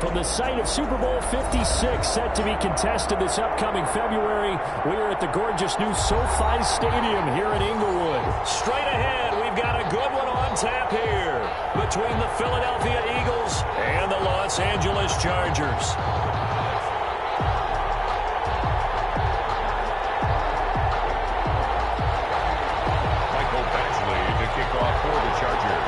from the site of Super Bowl 56, set to be contested this upcoming February. We are at the gorgeous new SoFi Stadium here in Inglewood. Straight ahead, we've got a good one on tap here between the Philadelphia Eagles and the Los Angeles Chargers. For the Chargers.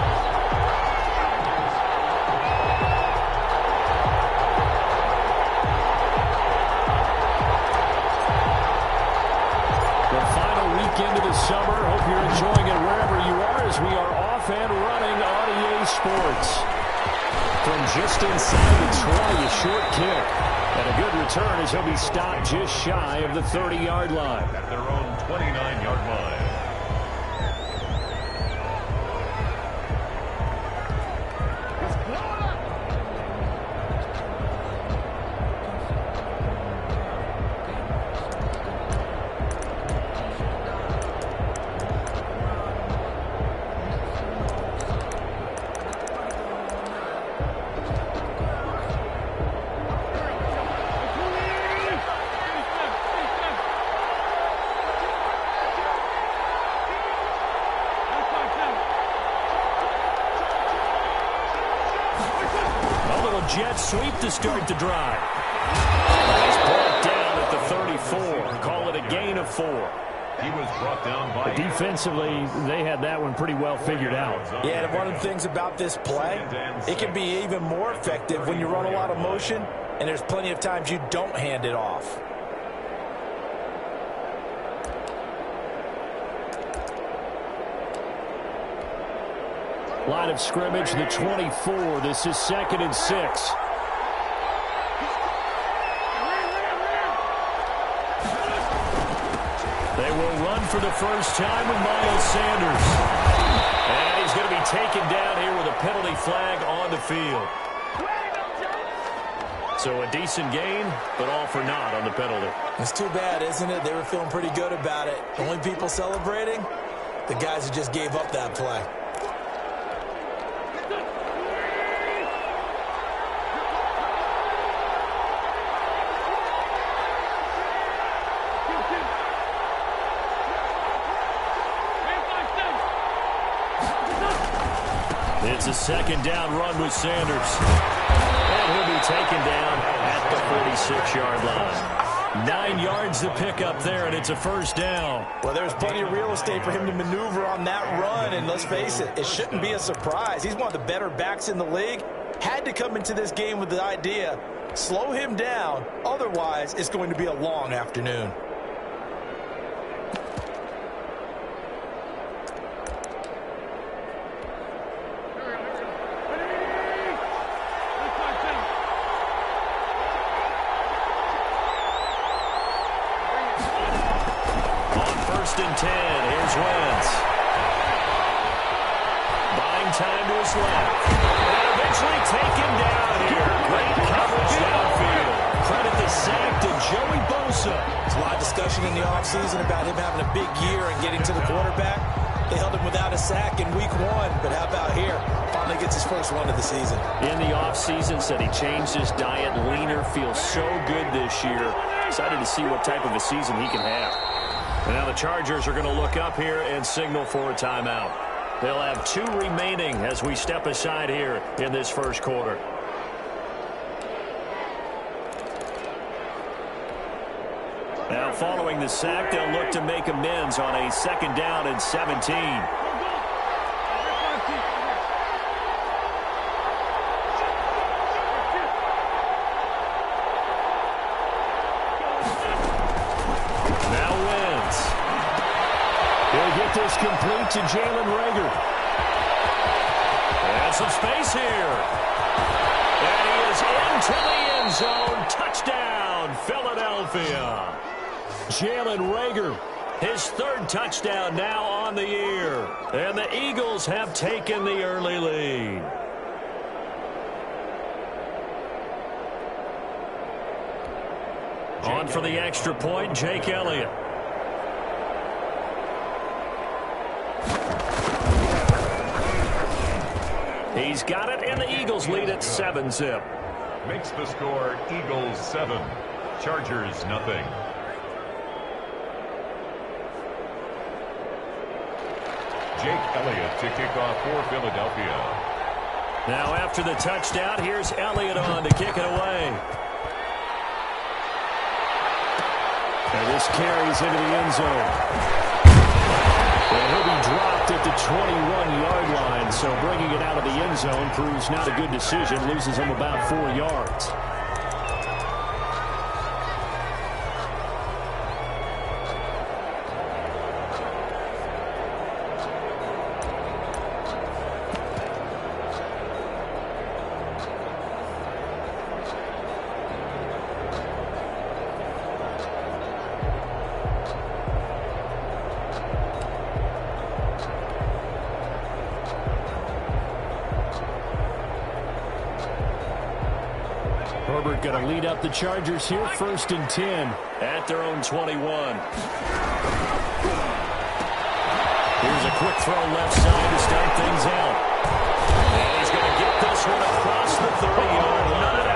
The final weekend of the summer. Hope you're enjoying it wherever you are as we are off and running on EA Sports. From just inside the 20, a short kick. And a good return as he'll be stopped just shy of the 30-yard line. At their own 29-yard line. Jet sweep to start the drive. He's brought down at the 34. Call it a gain of 4. He was brought down by... Defensively, they had that one pretty well figured out. Yeah, and one of the things about this play, it can be even more effective when you run a lot of motion, and there's plenty of times you don't hand it off. Line of scrimmage, the 24. This is 2nd and 6. They will run for the first time with Miles Sanders. And he's going to be taken down here with a penalty flag on the field. So a decent gain, but all for naught on the penalty. It's too bad, isn't it? They were feeling pretty good about it. The only people celebrating, the guys who just gave up that play. It's a 2nd down run with Sanders. And he'll be taken down at the 46-yard line. 9 yards to pick up there, and it's a 1st down. Well, there's plenty of real estate for him to maneuver on that run, and let's face it, it shouldn't be a surprise. He's one of the better backs in the league. Had to come into this game with the idea, slow him down, otherwise it's going to be a long afternoon. And 10. Here's Wentz. Buying time to his left. And eventually taken down here. Great coverage downfield. Credit the sack to Joey Bosa. There's a lot of discussion in the offseason about him having a big year and getting to the quarterback. They held him without a sack in week 1, but how about here? Finally gets his first one of the season. In the offseason, said he changed his diet, leaner, feels so good this year. Excited to see what type of a season he can have. And now the Chargers are going to look up here and signal for a timeout. They'll have 2 remaining as we step aside here in this first quarter. Now following the sack, they'll look to make amends on a 2nd down and 17. He'll get this complete to Jalen Reagor. And some space here. And he is into the end zone. Touchdown, Philadelphia. Jalen Reagor, his 3rd touchdown now on the year. And the Eagles have taken the early lead. On for the extra point, Jake Elliott. He's got it, and the Eagles lead at 7-zip. makes the score Eagles 7, Chargers nothing. Jake Elliott to kick off for Philadelphia. Now after the touchdown, here's Elliott on to kick it away. And this carries into the end zone. And he'll be dropped at the 21-yard line, so bringing it out of the end zone proves not a good decision. Loses him about 4 yards. Herbert going to lead up the Chargers here, 1st and 10 at their own 21. Here's a quick throw left side to start things out. And he's going to get this one across the 30-yard line.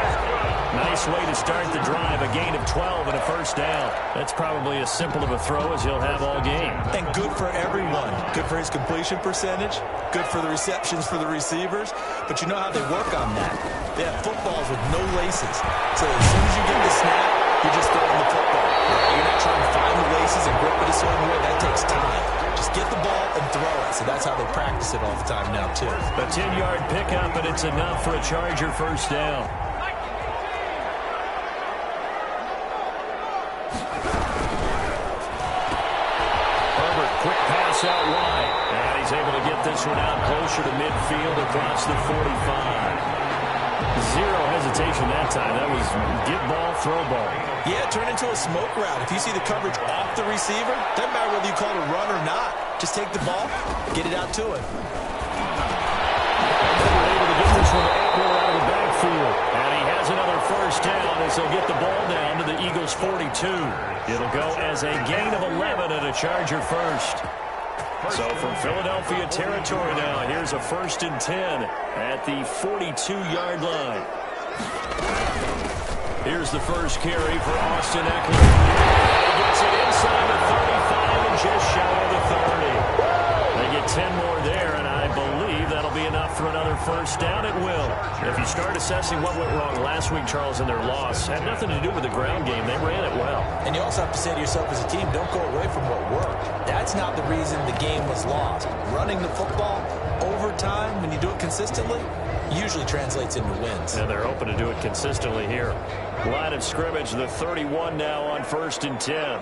Nice way to start the drive, a gain of 12 and a 1st down. That's probably as simple of a throw as he'll have all game. And good for everyone. Good for his completion percentage. Good for the receptions for the receivers. But you know how they work on that. They have footballs with no laces. So as soon as you get the snap, you're just throwing the football. You're not trying to find the laces and grip it a certain way. That takes time. Just get the ball and throw it. So that's how they practice it all the time now, too. A 10-yard pickup, and it's enough for a Charger 1st down. Quick pass out wide. And he's able to get this one out closer to midfield across the 45. Zero hesitation that time. That was get ball, throw ball. Yeah, turn into a smoke route. If you see the coverage off the receiver, doesn't matter whether you call it a run or not. Just take the ball, get it out to him. They're able to get this one out of the backfield. And he has another 1st down as he'll get the ball down to the Eagles' 42. It'll go as a gain of 11 and a Charger 1st. So from Philadelphia territory now, here's a 1st and 10 at the 42-yard line. Here's the first carry for Austin Eckler. He gets it inside the 35 and just shy of the 30. They get 10 more there, and I believe that'll be enough for another 1st down. It will. If you start assessing what went wrong last week, Charles, in their loss, had nothing to do with the ground game. They ran it well. And you also have to say to yourself as a team, don't go away from what worked. That's not the reason the game was lost. Running the football over time, when you do it consistently, usually translates into wins. And they're hoping to do it consistently here. Line of scrimmage, the 31 now on 1st and 10.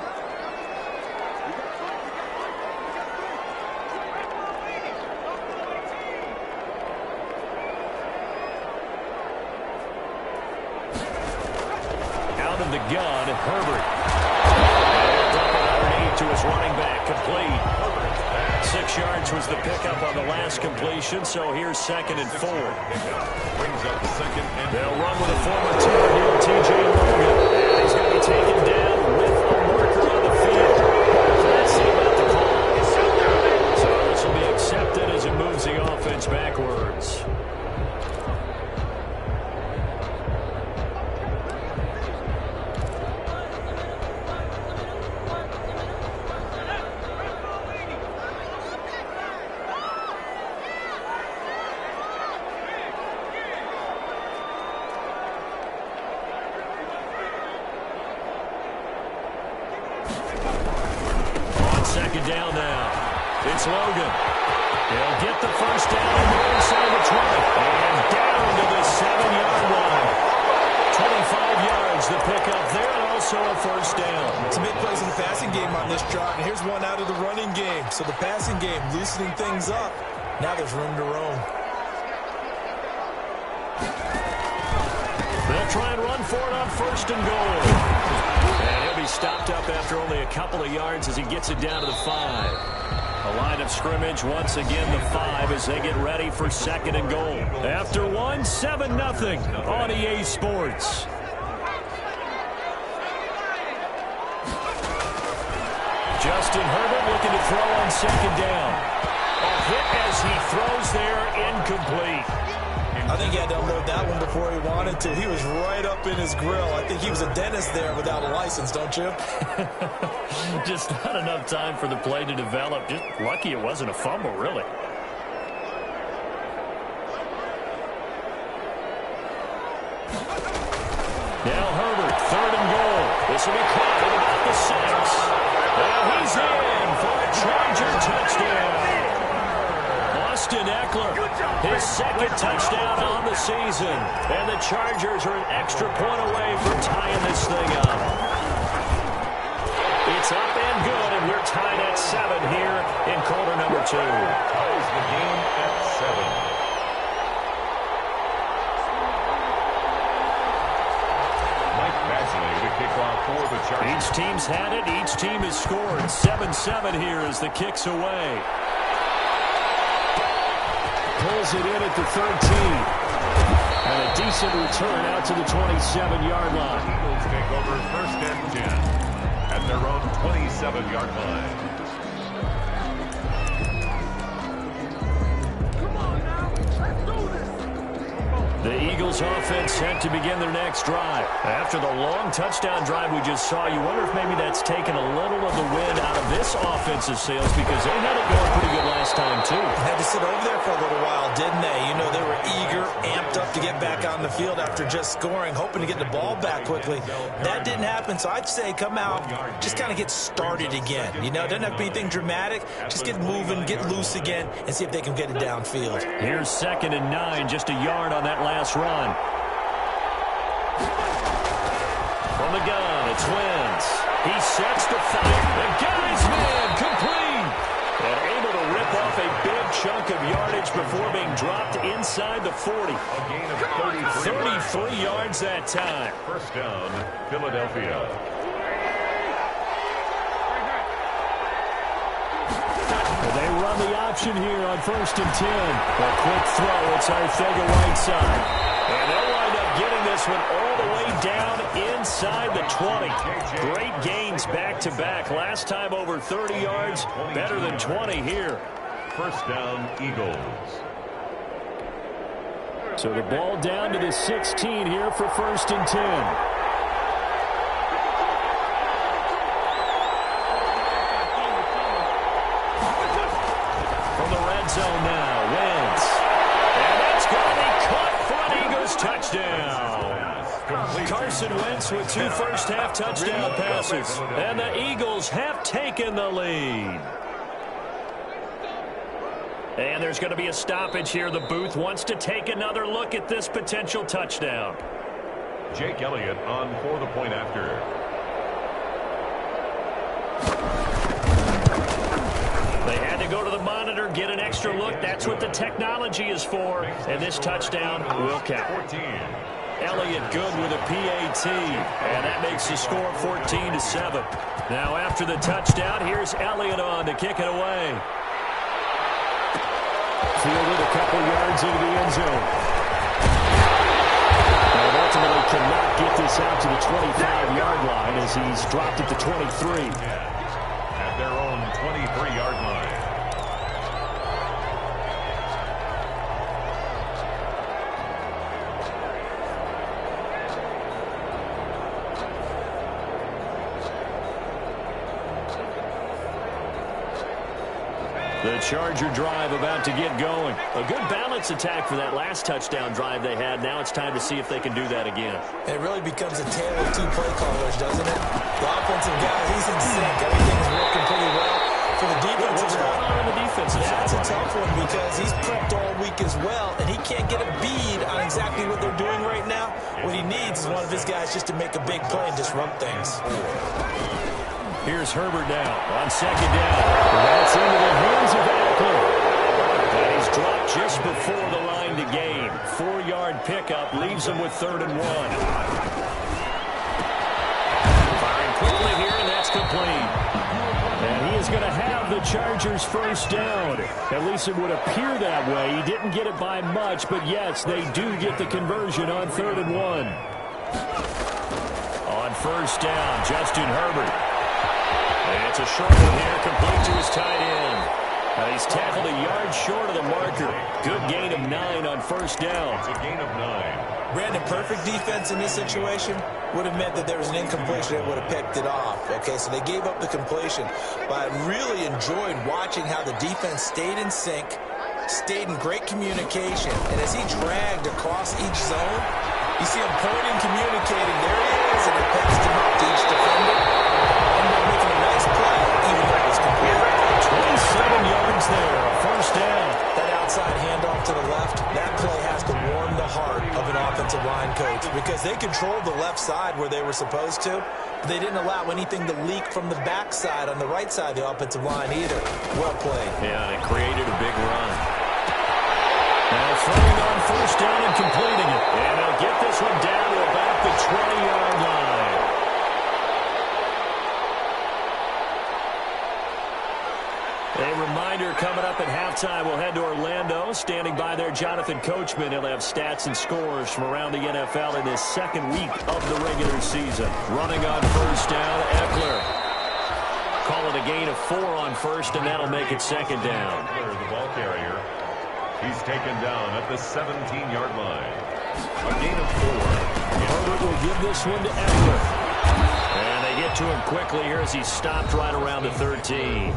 Out of the gun, Herbert. To his running back, complete. 6 yards was the pickup on the last completion, so here's 2nd and 4. Brings up the 2nd and They'll run with a former Tar Heel, T.J. Logan. And he's going to be taken down with a marker on the field. So let's see about the call. So this will be accepted as it moves the offense backwards. Down now. It's Logan. He'll get the 1st down and go inside the 20. And down to the 7-yard line. 25 yards the pickup there, and also a 1st down. Some big plays in the passing game on this drive, and here's one out of the running game. So the passing game loosening things up. Now there's room to roam. They'll try and run for it on 1st and goal. And he'll be stopped up after only a couple of yards as he gets it down to the 5. A line of scrimmage, once again the 5 as they get ready for 2nd and goal. After one, 7-0 on EA Sports. Justin Herbert looking to throw on 2nd down. A hit as he throws there, incomplete. I think he had to unload that one before he wanted to. He was right up in his grill. I think he was a dentist there without a license, don't you? Just not enough time for the play to develop. Just lucky it wasn't a fumble, really. Now Herbert, 3rd and goal. This will be caught at about the 6. And he's in for a Charger touchdown. Austin Eckler, his 2nd touchdown on the season. And the Chargers are an extra point away from tying this thing up. It's up and good, and we're tied at 7 here in quarter number 2. Ties the game at 7. Each team's had it. Each team has scored. 7-7 here as the kick's away. Pulls it in at the 13. And a decent return out to the 27-yard line. Eagles take over 1st and 10 at their own 27-yard line. The Eagles offense set to begin their next drive. After the long touchdown drive we just saw, you wonder if maybe that's taken a little of the wind out of this offensive sails, because they had it going pretty good last time, too. Had to sit over there for a little while, didn't they? You know, they were eager, amped up to get back on the field after just scoring, hoping to get the ball back quickly. That didn't happen, so I'd say come out, just kind of get started again. You know, it doesn't have to be anything dramatic. Just get moving, get loose again, and see if they can get it downfield. Here's 2nd and 9, just a yard on that last run. From the gun, it's Wentz. He sets the fire. The guy's man complete. And able to rip off a big chunk of yardage before being dropped inside the 40. A gain of 33 yards that time. 1st down, Philadelphia. They run the option here on 1st and 10. A quick throw. It's Arcega-Whiteside. And they'll wind up getting this one all the way down inside the 20. Great gains back-to-back. Last time over 30 yards. Better than 20 here. 1st down, Eagles. So the ball down to the 16 here for 1st and 10. Zone now, Wentz. And that's going to be caught for an Eagles touchdown. Carson Wentz with 2 first-half touchdown passes. And the Eagles have taken the lead. And there's going to be a stoppage here. The booth wants to take another look at this potential touchdown. Jake Elliott on for the point after. They had to go to the monitor, get an extra look. That's what the technology is for. And this touchdown will count. 14. Elliott good with a PAT. And that makes the score 14-7. Now after the touchdown, here's Elliott on to kick it away. Fielded a couple yards into the end zone. And ultimately cannot get this out to the 25-yard line as he's dropped at the 23. At their own 23-yard line. The Charger drive about to get going. A good balance attack for that last touchdown drive they had. Now it's time to see if they can do that again. It really becomes a tale of 2 play callers, doesn't it? The offensive guy, he's in sync. Everything's working pretty well. For the defensive What's going on in the defensive side? That's a tough one because he's prepped all week as well, and he can't get a bead on exactly what they're doing right now. What he needs is one of his guys just to make a big play and disrupt things. Here's Herbert now on 2nd down. That's into the hands of Eckler. And he's dropped just before the line to gain. 4-yard pickup leaves him with 3rd and 1. Firing quickly here, and that's complete. And he is going to have the Chargers 1st down. At least it would appear that way. He didn't get it by much, but yes, they do get the conversion on 3rd and 1. On 1st down, Justin Herbert. And it's a short one here, complete to his tight end. He's tackled a yard short of the marker. Good gain of 9 on first down. It's a gain of 9. Brandon, perfect defense in this situation would have meant that there was an incompletion that would have picked it off. Okay, so they gave up the completion. But I really enjoyed watching how the defense stayed in sync, stayed in great communication. And as he dragged across each zone, you see him pointing, communicating. There he is, and it passed him up to each defender. And they're making a nice play, even though it was complete. 27 yards there, a first down. That outside handoff to the left, that play has to warm the heart of an offensive line coach because they controlled the left side where they were supposed to, but they didn't allow anything to leak from the backside on the right side of the offensive line either. Well played. Yeah, and it created a big run. Now throwing on first down and completing it. And they'll get this one down to about the 20-yard line. A reminder coming up at halftime. We'll head to Orlando. Standing by there, Jonathan Coachman. He'll have stats and scores from around the NFL in this second week of the regular season. Running on first down, Eckler. Call it a gain of 4 on first, and that'll make it second down. Eckler, the ball carrier. He's taken down at the 17-yard line. A gain of 4. Herbert will give this one to Eckler. And they get to him quickly here as he stopped right around the 13.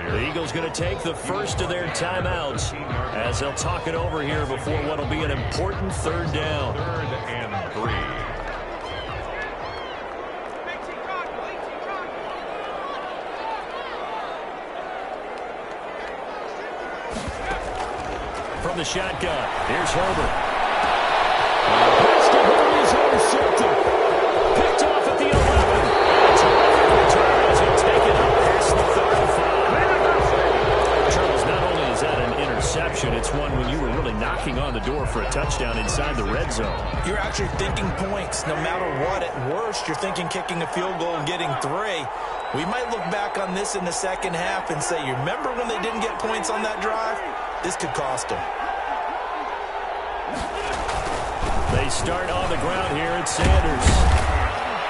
The Eagles going to take the first of their timeouts as they'll talk it over here before what will be an important third down. 3rd and 3. From the shotgun, here's Herbert. Pass to him is intercepted. Picked off at the 11. Terrific return as he'll take it up past the 35. Charles, not only is that an interception, it's one when you were really knocking on the door for a touchdown inside the red zone. You're actually thinking points. No matter what, at worst, you're thinking kicking a field goal and getting 3. We might look back on this in the second half and say, you remember when they didn't get points on that drive? This could cost them. They start on the ground here at Sanders.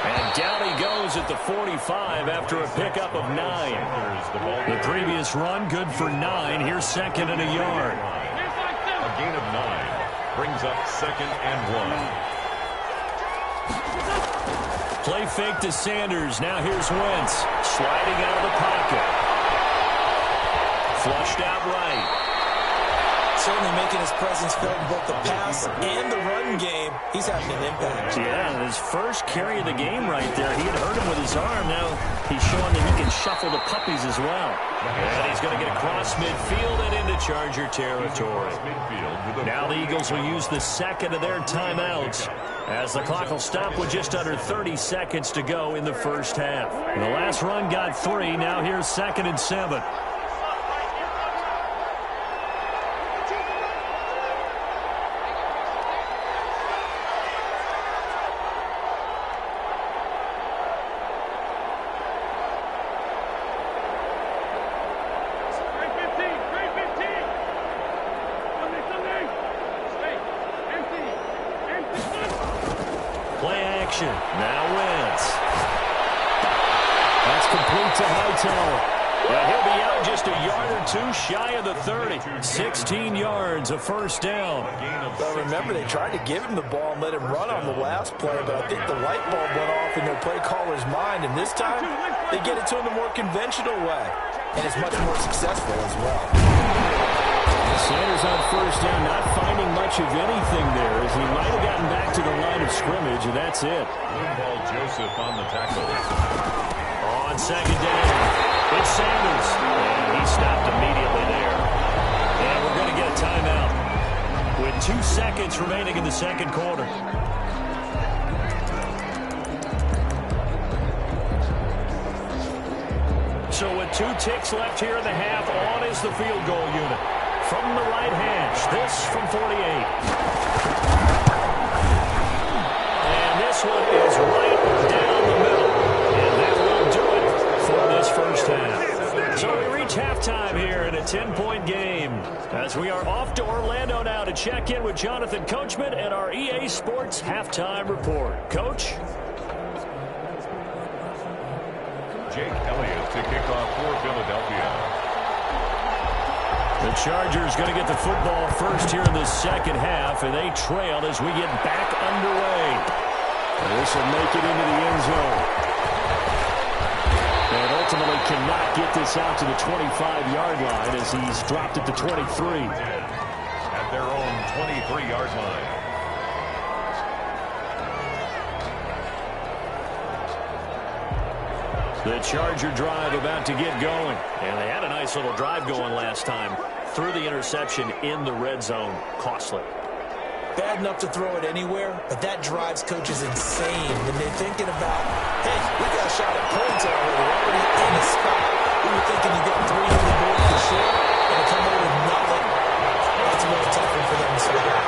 And down he goes at the 45 after a pickup of 9. The previous run, good for 9. Here's second and a yard. A gain of 9 brings up 2nd and 1. Play fake to Sanders. Now here's Wentz. Sliding out of the pocket. Flushed out right. Certainly making his presence felt in both the pass and the run game. He's having an impact. Yeah, his first carry of the game right there. He had hurt him with his arm. Now he's showing that he can shuffle the puppies as well. And he's going to get across midfield and into Charger territory. Now the Eagles will use the second of their timeouts as the clock will stop with just under 30 seconds to go in the first half. The last run got 3. Now here's 2nd and 7. Now Wentz. That's complete to Hightower. And he'll be out just a yard or 2 shy of the 30. 16 yards, a first down. Well, remember, they tried to give him the ball and let him run on the last play, but I think the light bulb went off in their play caller's mind, and this time they get it to him the more conventional way, and it's much more successful as well. Sanders on first down, not finding much of anything there as he might have gotten back to the line of scrimmage, and that's it. Ball Joseph on the tackle. On second down, it's Sanders, and he stopped immediately there. And we're going to get a timeout with 2 seconds remaining in the second quarter. So with 2 ticks left here in the half, on is the field goal unit. From the right hash, this from 48. And this one is right down the middle. And that will do it for this first half. So we reach halftime here in a 10-point game as we are off to Orlando now to check in with Jonathan Coachman and our EA Sports Halftime Report. Coach? Jake Elliott to kick off for Philadelphia. The Chargers going to get the football first here in the second half, and they trail as we get back underway. And this will make it into the end zone. And ultimately cannot get this out to the 25-yard line as he's dropped it to 23. At their own 23-yard line. The Charger drive about to get going. And they had a nice little drive going last time. Threw the interception in the red zone. Costly. Bad enough to throw it anywhere, but that drives coaches insane when they're thinking about, hey, we got a shot at points already. We're already in a spot. We were thinking you got 300 more for sure, and to come over with nothing, that's a little tougher for them to swallow.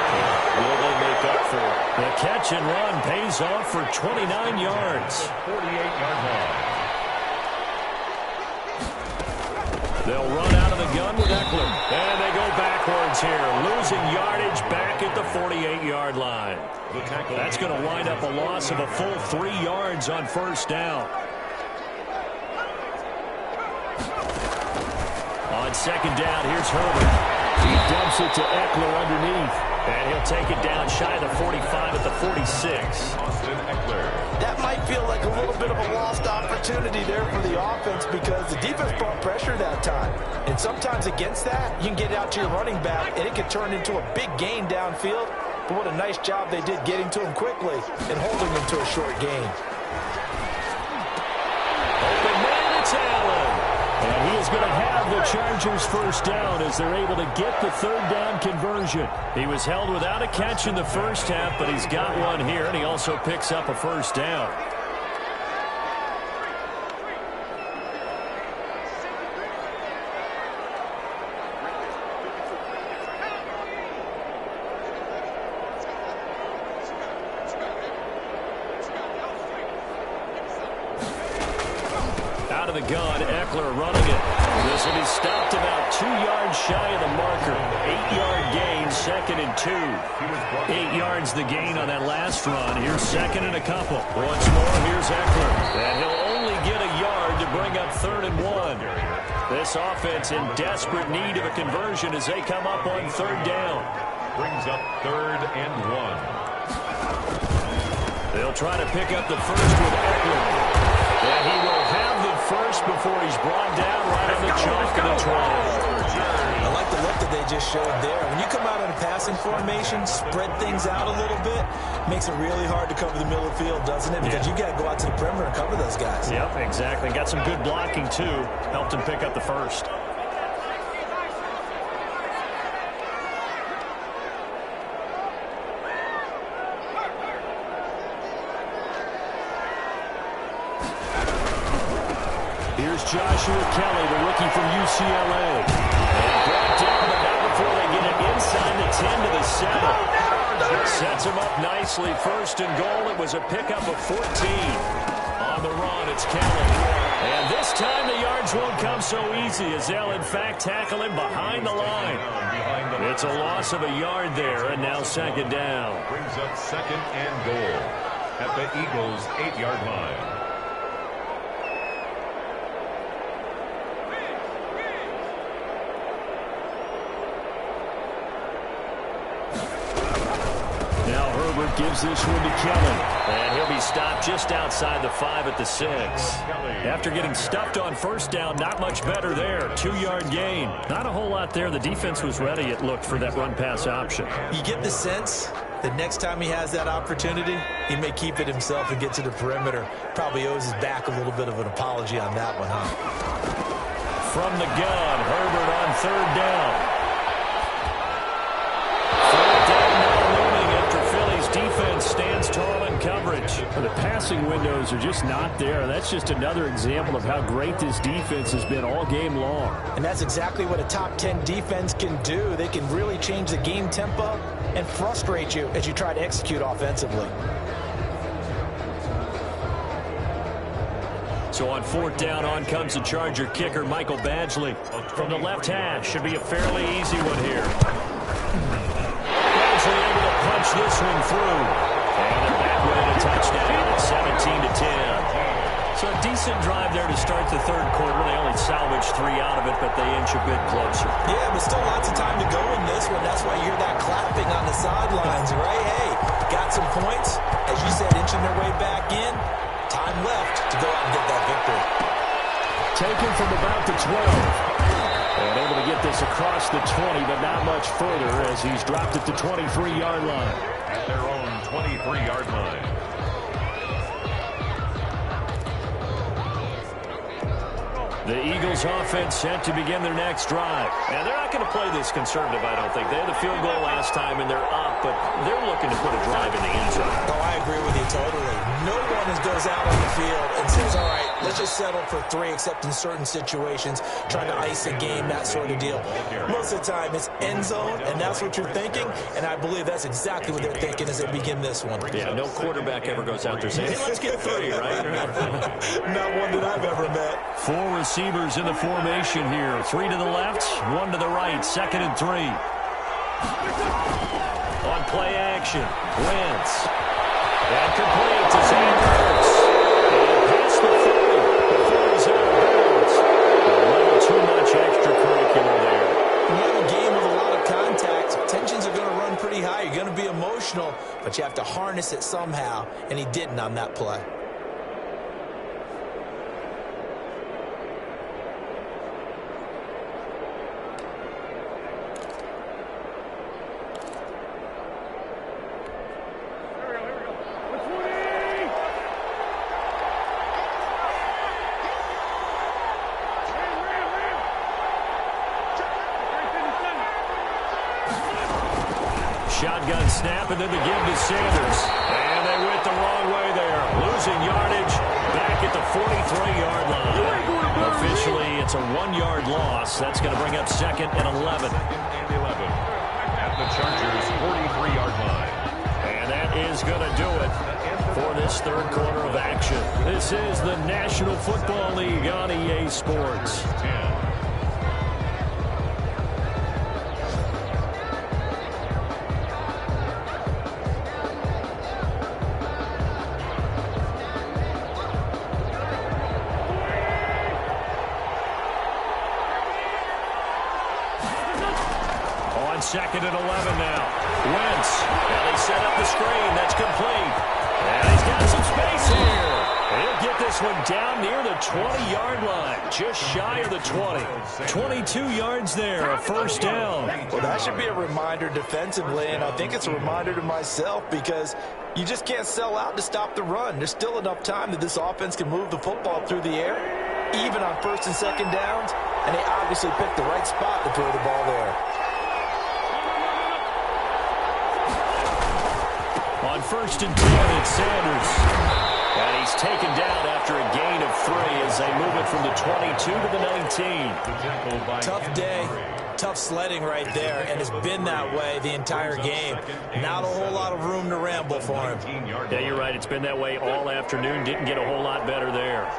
Will they make up for it? The catch and run pays off for 29 yards. 48-yard line. They'll run out of the gun with Eckler. And they go backwards here, losing yardage back at the 48-yard line. That's going to wind up a loss of a full 3 yards on first down. On second down, here's Herbert. He dumps it to Eckler underneath. And he'll take it down shy of the 45 at the 46. Austin Eckler. That might feel like a little bit of a lost opportunity there for the offense because the defense brought pressure that time. And sometimes against that, you can get out to your running back, and it can turn into a big gain downfield. But what a nice job they did getting to him quickly and holding him to a short gain. Open man, it's Allen. And he is going to have the Chargers first down as they're able to get the third down conversion. He was held without a catch in the first half, but he's got one here, and he also picks up a first down. Out of the gun, Eckler running it. This will be stopped about 2 yards shy of the marker. 8-yard gain, 2nd and 2. 8 yards the gain on that last run. Here's 2nd and a couple. Once more, here's Eckler. And he'll only get a yard to bring up 3rd and 1. This offense in desperate need of a conversion as they come up on 3rd down. Brings up 3rd and 1. They'll try to pick up the first with Eckler. And he will have the first before he's brought down right on the chalk of the 12. I like the look that they just showed there. When you come out in a passing formation, spread things out a little bit, makes it really hard to cover the middle of the field, doesn't it? Because you got to go out to the perimeter and cover those guys. Yep, exactly. Got some good blocking, too. Helped him pick up the first. Here's Joshua Kelly, the rookie from UCLA. And brought down the bat before they get it inside the 10 to the 7. Sets him up nicely. 1st and goal. It was a pickup of 14. On the run, it's Kelly. And this time the yards won't come so easy as they'll, in fact, tackle him behind the line. It's a loss of a yard there, and now 2nd down. Brings up 2nd and goal at the Eagles' 8-yard line. Gives this one to Kelly. And he'll be stopped just outside the 5 at the 6. After getting stuffed on 1st down, not much better there. 2-yard gain. Not a whole lot there. The defense was ready, it looked, for that run-pass option. You get the sense that next time he has that opportunity, he may keep it himself and get to the perimeter. Probably owes his back a little bit of an apology on that one, huh? From the gun, Herbert on 3rd down. Defense stands tall in coverage. The passing windows are just not there. That's just another example of how great this defense has been all game long. And that's exactly what a top 10 defense can do. They can really change the game tempo and frustrate you as you try to execute offensively. So on 4th down, on comes the Charger kicker, Michael Badgley. From the left hash, should be a fairly easy one here. Able to punch this one through. And a back way to touchdown at 17-10. So a decent drive there to start the 3rd quarter. They only salvaged 3 out of it, but they inch a bit closer. Yeah, but still a one. That's why you hear that clapping on the sidelines, right? Hey, got some points. As you said, inching their way back in. Time left to go out and get that victory. Taken from about the 12. And able to get this across the 20, but not much further as he's dropped at the 23-yard line. At their own 23-yard line. The Eagles offense set to begin their next drive. Now, they're not going to play this conservative, I don't think. They had the field goal last time, and they're up, but they're looking to put a drive in the end zone. Oh, I agree with you totally. No one goes out on the field and says, all right, let's just settle for 3, except in certain situations, trying to ice a game, that sort of deal. Most of the time, it's end zone, and that's what you're thinking, and I believe that's exactly what they're thinking as they begin this one. Yeah, no quarterback ever goes out there saying, hey, let's get 3, right? Not one that I've ever met. 4 receivers in the formation here. 3 to the left, 1 to the right. 2nd and 3. On play action, Wentz. And complete to Sanders. And past the 40 before he's out of bounds. A little too much extracurricular there. You have a game with a lot of contact. Tensions are going to run pretty high. You're going to be emotional, but you have to harness it somehow, and he didn't on that play. Shotgun snap, and then the give to Sanders. And they went the wrong way there. Losing yardage back at the 43-yard line. Officially, it's a 1-yard loss. That's going to bring up 2nd and 11. 2nd and 11. At the Chargers' 43-yard line. And that is going to do it for this 3rd quarter of action. This is the National Football League on EA Sports. 10. On 2nd and 11 now. Wentz. Now they set up the screen. That's complete. And he's got some space here. He'll get this one down near the 20-yard line. Just shy of the 20. 22 yards there. A 1st down. Well, that should be a reminder defensively, and I think it's a reminder to myself because you just can't sell out to stop the run. There's still enough time that this offense can move the football through the air, even on 1st and 2nd downs, and they obviously picked the right spot to throw the ball there. On 1st and 10, it's Sanders. And he's taken down after a gain of 3 as they move it from the 22 to the 19. Tough day, tough sledding right there, and it's been that way the entire game. Not a whole lot of room to ramble for him. Yeah, you're right. It's been that way all afternoon. Didn't get a whole lot better there.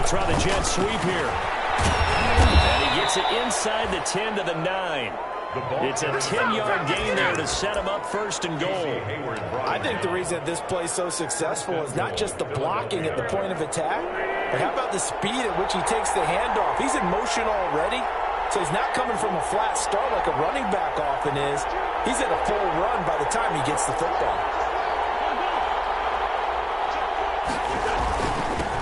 Try the jet sweep here. And he gets it inside the 10 to the 9. It's a 10-yard gain there to set him up 1st and goal. I think the reason that this play is so successful is not just the blocking at the point of attack, but how about the speed at which he takes the handoff? He's in motion already, so he's not coming from a flat start like a running back often is. He's at a full run by the time he gets the football.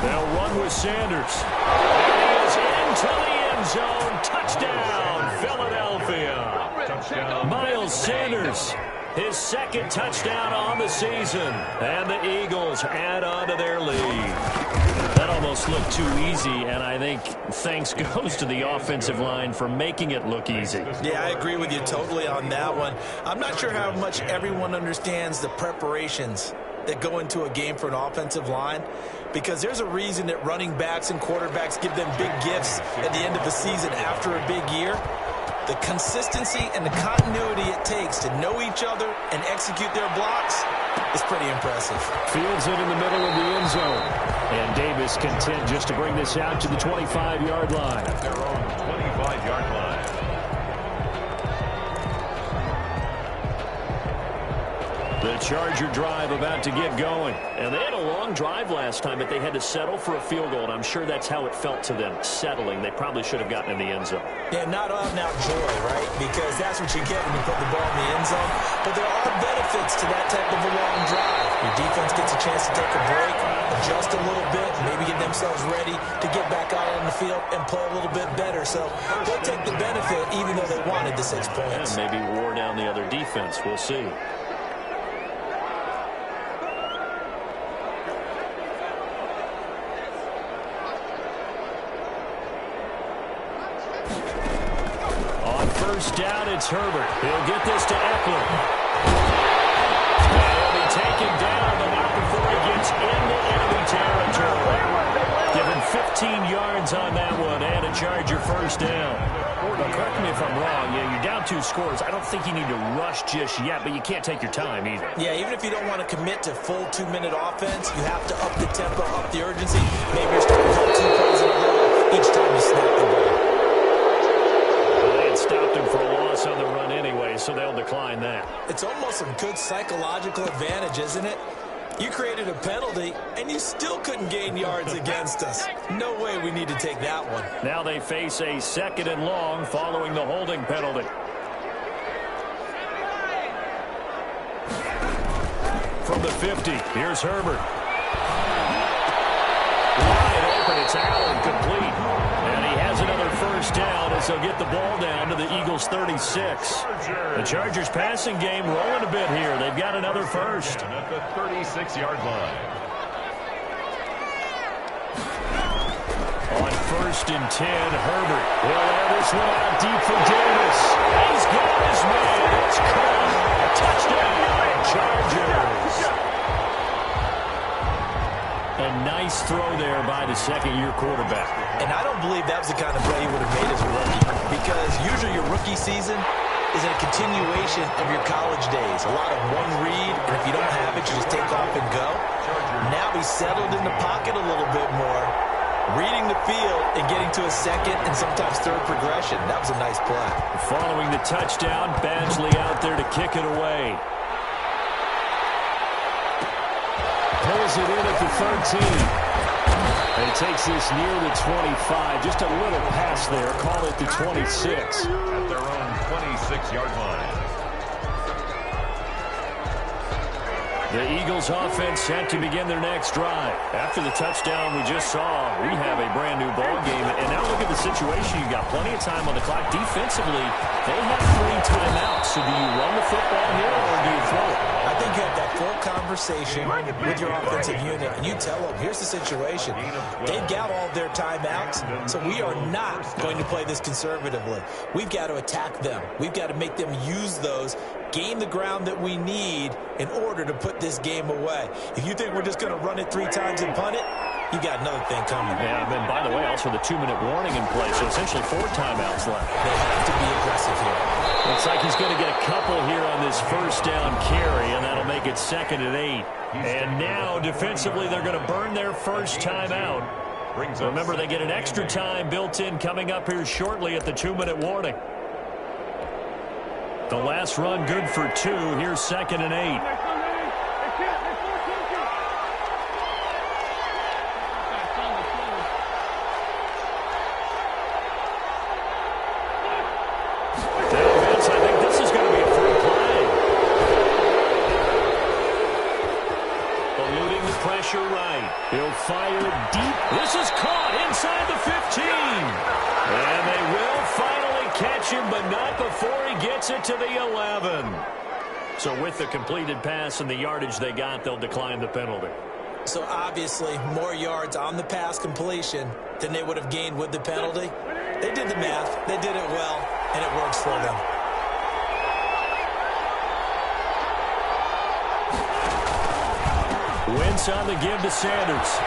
They'll run with Sanders. And he is into the end zone. Touchdown, Philadelphia. Touchdown. Miles Sanders, his 2nd touchdown on the season. And the Eagles add on to their lead. That almost looked too easy, and I think thanks goes to the offensive line for making it look easy. Yeah, I agree with you totally on that one. I'm not sure how much everyone understands the preparations that go into a game for an offensive line, because there's a reason that running backs and quarterbacks give them big gifts at the end of the season after a big year. The consistency and the continuity it takes to know each other and execute their blocks is pretty impressive. Fields it in the middle of the end zone. And Davis content just to bring this out to the 25-yard line. At their own 25-yard line. The Charger drive about to get going. And they had a long drive last time, but they had to settle for a field goal, and I'm sure that's how it felt to them, settling. They probably should have gotten in the end zone. Yeah, not out-and-out joy, right? Because that's what you get when you put the ball in the end zone. But there are benefits to that type of a long drive. Your defense gets a chance to take a break, adjust a little bit, maybe get themselves ready to get back out on the field and play a little bit better. So they'll take the benefit even though they wanted the 6 points. And maybe wore down the other defense. We'll see. On first down, it's Herbert. He'll get this to Eckler. And he'll be taken down, but not before he gets into enemy territory. Given 15 yards on that one and a Charger first down. Now, correct me if I'm wrong. Yeah, you're down 2 scores. I don't think you need to rush just yet, but you can't take your time either. Yeah, even if you don't want to commit to full 2-minute offense, you have to up the tempo, up the urgency. Maybe you're starting to 2 plays in a row each time you snap the ball. They had stopped him for a loss on the run anyway, so they'll decline that. It's almost a good psychological advantage, isn't it? You created a penalty, and you still couldn't gain yards against us. No way we need to take that one. Now they face a 2nd and long following the holding penalty. From the 50, here's Herbert. Wide open, it's Allen, complete. And he has another first down as they'll get the ball down to the Eagles' 36. The Chargers passing game rolling a bit here. They've got another first. At the 36-yard line. On 1st and 10, Herbert. He'll air this one out deep for Davis. He's got his man. It's caught. Touchdown, Chargers. A nice throw there by the second-year quarterback. And I don't believe that was the kind of play he would have made as a rookie. Because usually your rookie season is a continuation of your college days. A lot of one read, and if you don't have it, you just take off and go. Now he's settled in the pocket a little bit more, reading the field and getting to a second and sometimes third progression. That was a nice play. Following the touchdown, Badgley out there to kick it away. Pulls it in at the 13. And he takes this near the 25. Just a little pass there. Call it the 26. At their own 26-yard line. The Eagles offense set to begin their next drive. After the touchdown we just saw, we have a brand new ball game. And now look at the situation. You've got plenty of time on the clock. Defensively, they have 3 timeouts. So do you run the football here or do you throw it? I think you have that full conversation with your offensive unit, and you tell them, here's the situation. They've got all of their timeouts, so we are not going to play this conservatively. We've got to attack them. We've got to make them use those, gain the ground that we need in order to put this game away. If you think we're just going to run it 3 times and punt it, you got another thing coming. Yeah, and then, by the way, also the 2-minute warning in place, so essentially 4 timeouts left. They have to be aggressive here. Looks like he's going to get a couple here on this first down carry, and that'll make it 2nd and 8. And now, defensively, they're going to burn their first timeout. Remember, they get an extra time built in coming up here shortly at the 2-minute warning. The last run good for 2. Here's 2nd and 8. He'll fire deep. This is caught inside the 15. And they will finally catch him, but not before he gets it to the 11. So with the completed pass and the yardage they got, they'll decline the penalty. So obviously more yards on the pass completion than they would have gained with the penalty. They did the math. They did it well, and it works for them. Wentz on the give to Sanders.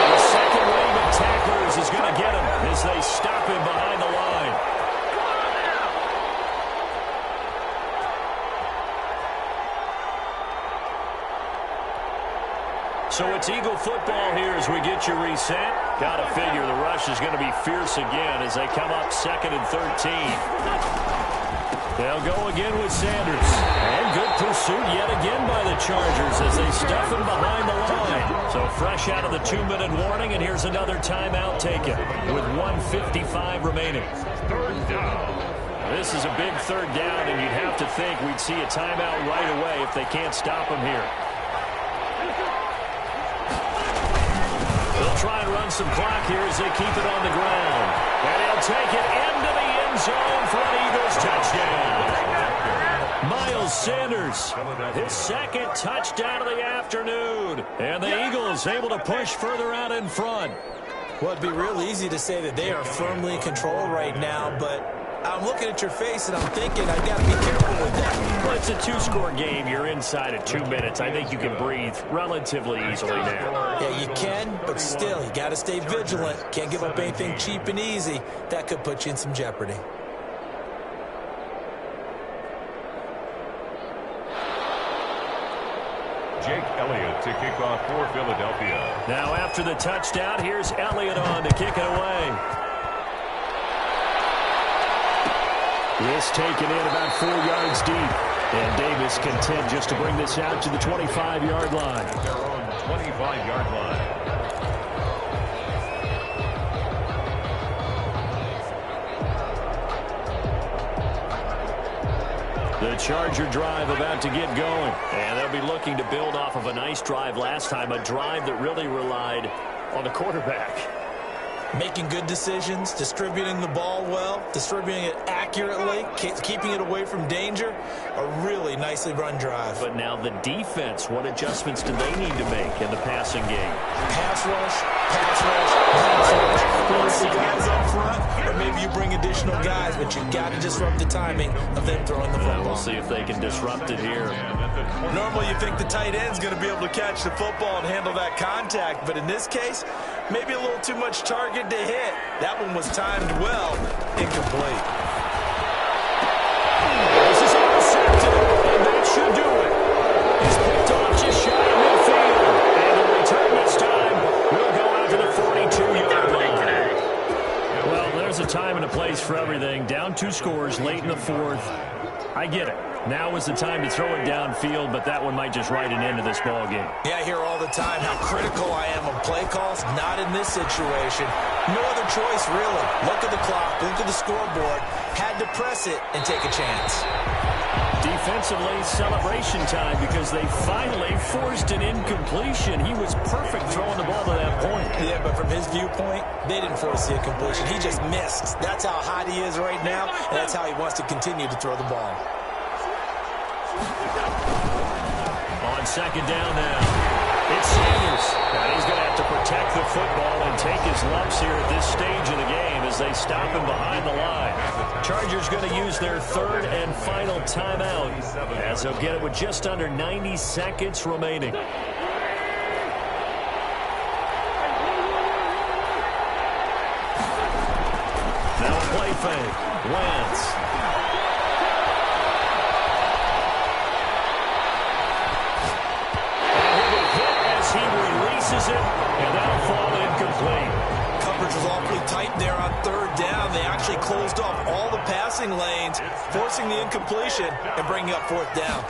And the second wave of tacklers is going to get him as they stop him behind the line. So it's Eagle football here as we get you reset. Got to figure the rush is going to be fierce again as they come up 2nd and 13. They'll go again with Sanders. And good pursuit yet again by the Chargers as they stuff him behind the line. So fresh out of the 2-minute warning, and here's another timeout taken with 1:55 remaining. Third down. This is a big third down, and you'd have to think we'd see a timeout right away if they can't stop him here. They'll try and run some clock here as they keep it on the ground. And he'll take it into the end zone for an Eagles touchdown. Miles Sanders, his second touchdown of the afternoon. And the Eagles able to push further out in front. Well, it'd be real easy to say that they are firmly in control right now, but I'm looking at your face and I'm thinking I got to be careful with that. Well, it's a 2-score game. You're inside of 2 minutes. I think you can breathe relatively easily now. Yeah, you can, but still, you got to stay vigilant. Can't give up anything cheap and easy. That could put you in some jeopardy. Jake Elliott to kick off for Philadelphia. Now after the touchdown, here's Elliott on to kick it away. This taken in about 4 yards deep. And Davis content just to bring this out to the 25-yard line. At their own 25-yard line. The Charger drive about to get going. And they'll be looking to build off of a nice drive last time, a drive that really relied on the quarterback. Making good decisions, distributing the ball well, distributing it accurately, keeping it away from danger. A really nicely run drive. But now the defense, what adjustments do they need to make in the passing game? Pass rush, pass rush, pass rush. Whether it's the guys up front, or maybe you bring additional guys, but you've got to disrupt the timing of them throwing the football. We'll see if they can disrupt it here. Normally you think the tight end's going to be able to catch the football and handle that contact, but in this case, maybe a little too much target to hit. That one was timed well, incomplete. This is intercepted, and that should do it. He's picked off just shy of midfield, and the return this time will go out to the 42-yard line. Well, there's a time and a place for everything. Down 2 scores late in the 4th. I get it. Now is the time to throw it downfield, but that one might just write an end to this ball game. Yeah, I hear all the time how critical I am of play calls. Not in this situation. No other choice, really. Look at the clock, look at the scoreboard. Had to press it and take a chance. Defensively, celebration time because they finally forced an incompletion. He was perfect throwing the ball to that point. Yeah, but from his viewpoint, they didn't force the incompletion. He just missed. That's how hot he is right now, and that's how he wants to continue to throw the ball. On second down now, it's Sanders. Now he's going to have to protect the football and take his lumps here at this stage of the game as they stop him behind the line. Chargers going to use their 3rd and final timeout as they'll get it with just under 90 seconds remaining. Now a play fake. Wentz. He releases it, and that'll fall incomplete. Coverage was awfully tight there on 3rd down. They actually closed off all the passing lanes, forcing the incompletion and bringing up 4th down.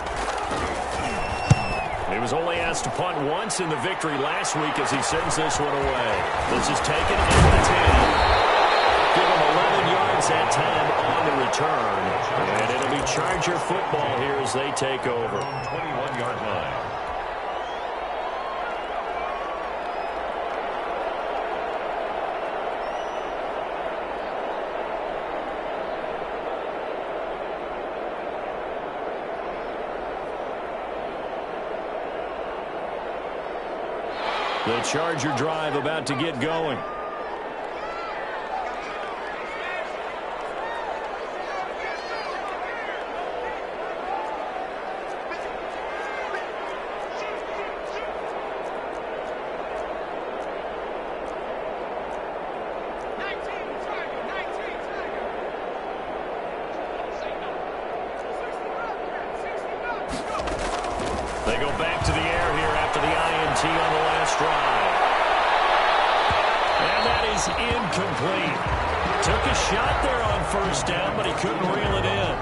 He was only asked to punt once in the victory last week as he sends this one away. This is taken into the 10. Give him 11 yards that time on the return. And it'll be Charger football here as they take over. 21-yard line. The Charger drive about to get going. They go back to the air here after the INT on the last drive. And that is incomplete. Took a shot there on 1st down, but he couldn't reel it in.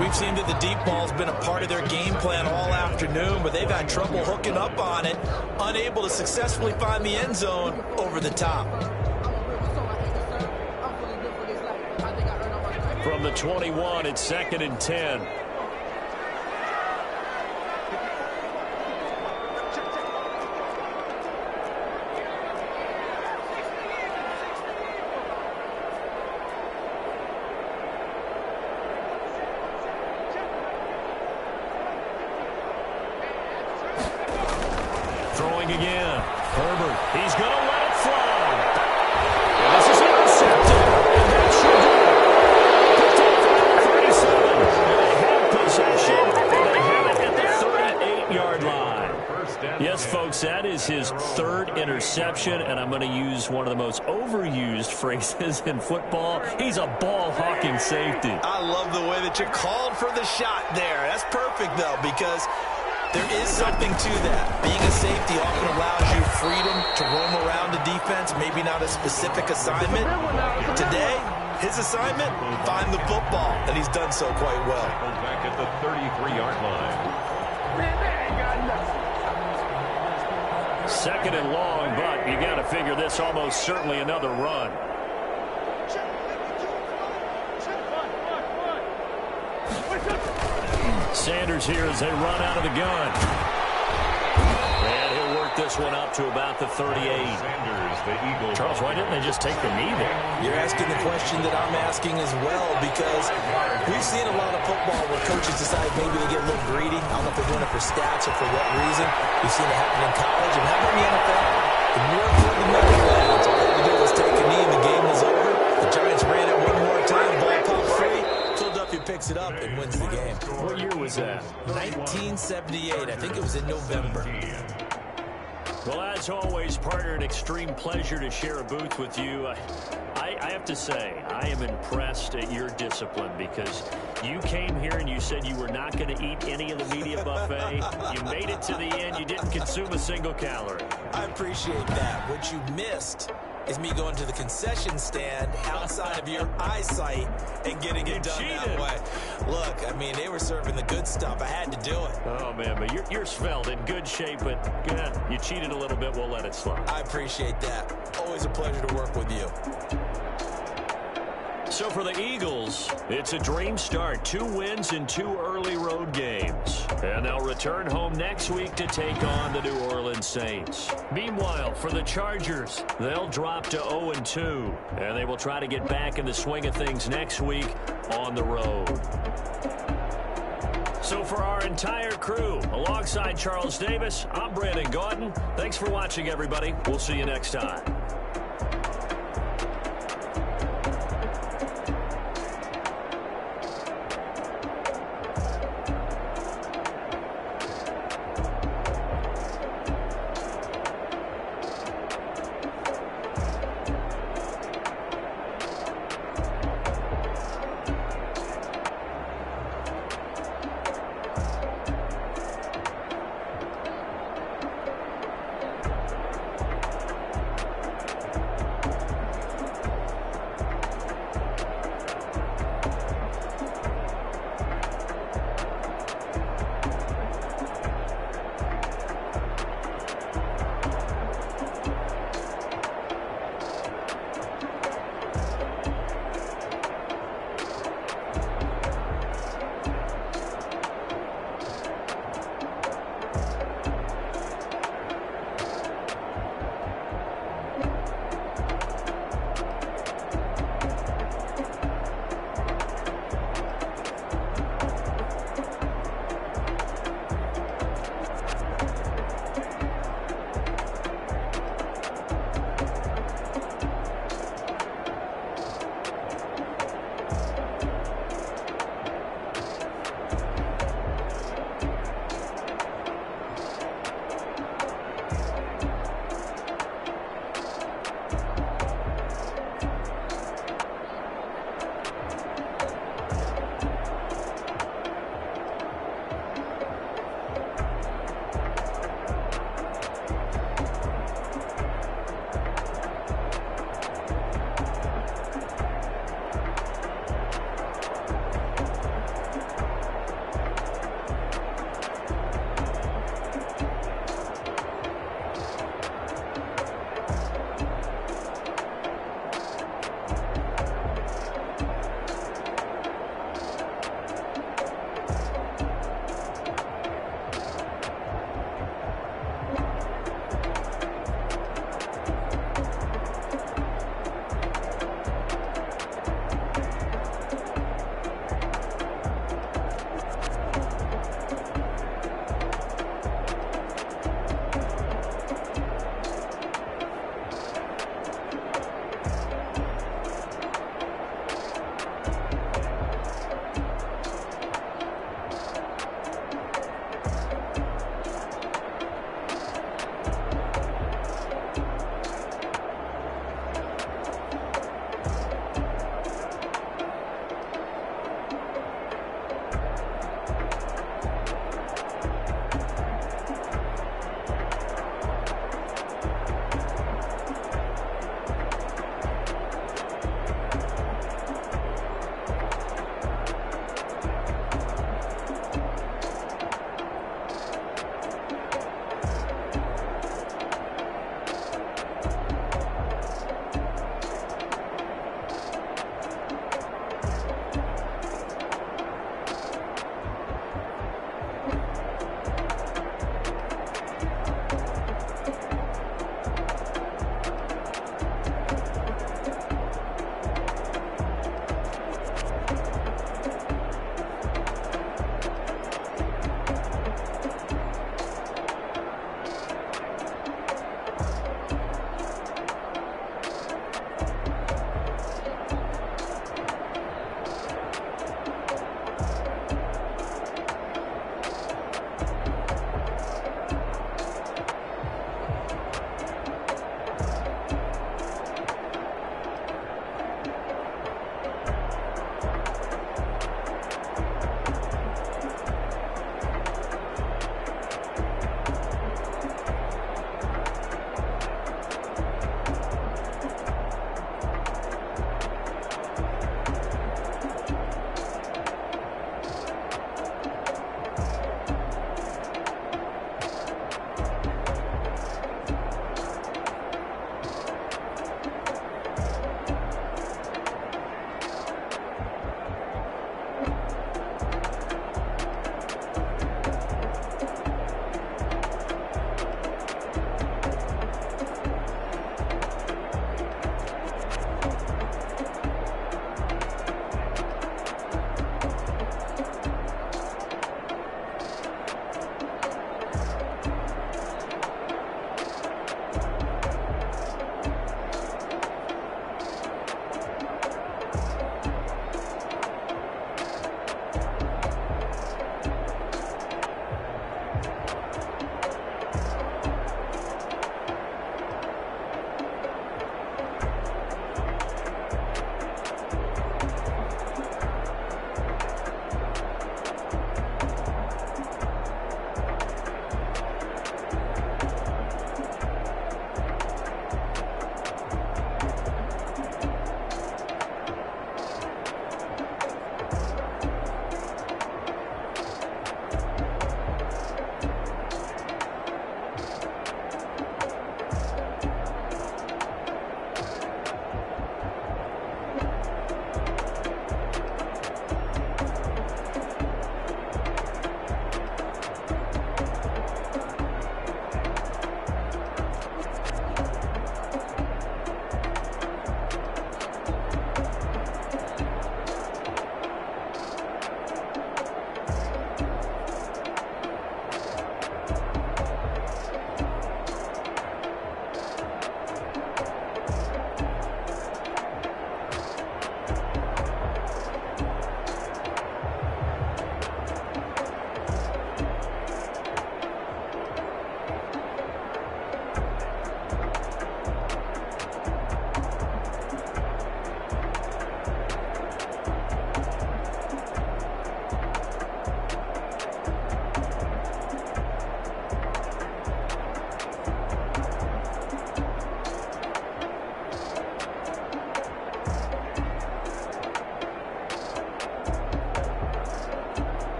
We've seen that the deep ball's been a part of their game plan all afternoon, but they've had trouble hooking up on it, unable to successfully find the end zone over the top. From the 21, it's 2nd and 10. Throwing again. Herbert. He's going to let it fly. And this is intercepted. And that should do it. 37. And they have possession. And they have it at the 38-yard line. Yes, folks, that is his 3rd interception. And I'm going to use one of the most overused phrases in football. He's a ball-hawking safety. I love the way that you called for the shot there. That's perfect, though, because there is something to that. Being a safety often allows you freedom to roam around the defense, maybe not a specific assignment. Today, his assignment, find the football, and he's done so quite well. Back at the 33-yard line. 2nd and long, but you got to figure this almost certainly another run. Sanders here as they run out of the gun. And he'll work this one up to about the 38. Sanders, the Eagles. Charles, why didn't they just take the knee there? You're asking the question that I'm asking as well, because we've seen a lot of football where coaches decide maybe they get a little greedy. I don't know if they're doing it for stats or for what reason. We've seen it happen in college, and how about in the NFL? The miracle of the Meadowlands. All they had to do was take a knee, and the game was over. The Giants ran it one more time, ball popped free. Philadelphia picks it up and wins the game. What year was that? 1978. I think it was in November. Well, as always, partner, an extreme pleasure to share a booth with you. I have to say, I am impressed at your discipline, because you came here and you said you were not going to eat any of the media buffet. You made it to the end. You didn't consume a single calorie. I appreciate that. What you missed is me going to the concession stand outside of your eyesight and getting it done that way. Look, I mean, they were serving the good stuff. I had to do it. Oh, man, but you're svelte, in good shape, but yeah, you cheated a little bit. We'll let it slide. I appreciate that. Always a pleasure to work with you. So for the Eagles, it's a dream start. 2 wins in 2 early road games. And they'll return home next week to take on the New Orleans Saints. Meanwhile, for the Chargers, they'll drop to 0-2. And they will try to get back in the swing of things next week on the road. So for our entire crew, alongside Charles Davis, I'm Brandon Gaudin. Thanks for watching, everybody. We'll see you next time.